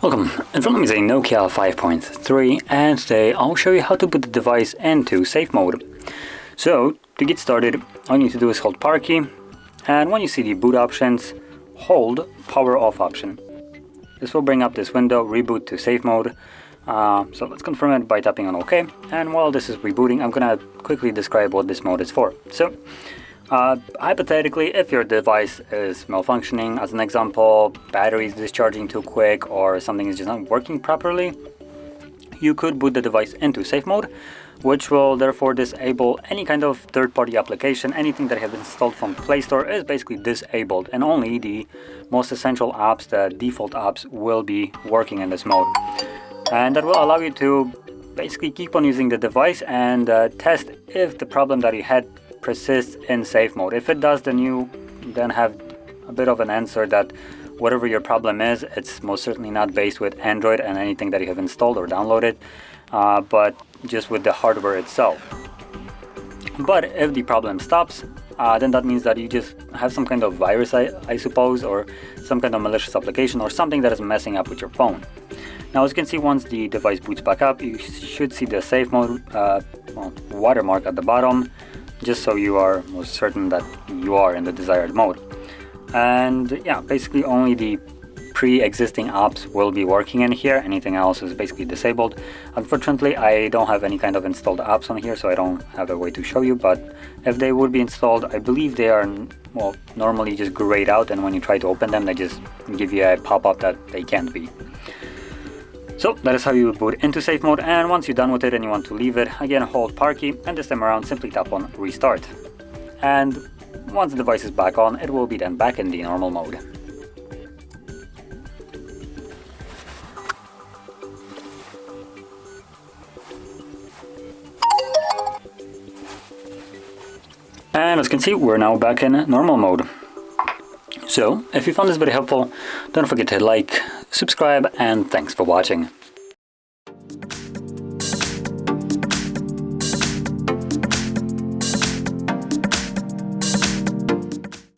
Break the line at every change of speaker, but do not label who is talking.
Welcome, in front of me is a NOKIA 5.3 and today I'll show you how to put the device into safe mode. So to get started, all you need to do is hold power key, and when you see the boot options, hold power off option. This will bring up this window, reboot to safe mode. So let's confirm it by tapping on OK, and while this is rebooting I'm gonna quickly describe what this mode is for. So hypothetically, if your device is malfunctioning, as an example, battery is discharging too quick or something is just not working properly, you could boot the device into safe mode, which will therefore disable any kind of third-party application. Anything that you have installed from Play Store is basically disabled, and only the most essential apps, the default apps, will be working in this mode. And that will allow you to basically keep on using the device and test if the problem that you had persists in safe mode. If it does, then you have a bit of an answer that whatever your problem is, it's most certainly not based with Android and anything that you have installed or downloaded, but just with the hardware itself. But if the problem stops, then that means that you just have some kind of virus, I suppose, or some kind of malicious application or something that is messing up with your phone. Now, as you can see, once the device boots back up, you should see the safe mode watermark at the bottom, just so you are most certain that you are in the desired mode. And yeah, basically only the pre-existing apps will be working in here. Anything else is basically disabled. Unfortunately, I don't have any kind of installed apps on here, so I don't have a way to show you, but if they would be installed, I believe they are, well, normally just grayed out, and when you try to open them, they just give you a pop-up that they can't be. So that is how you boot into safe mode, and once you're done with it and you want to leave it, again hold power key, and this time around simply tap on restart. And once the device is back on, it will be then back in the normal mode. And as you can see, we're now back in normal mode. So, if you found this video helpful, don't forget to like, subscribe, and thanks for watching.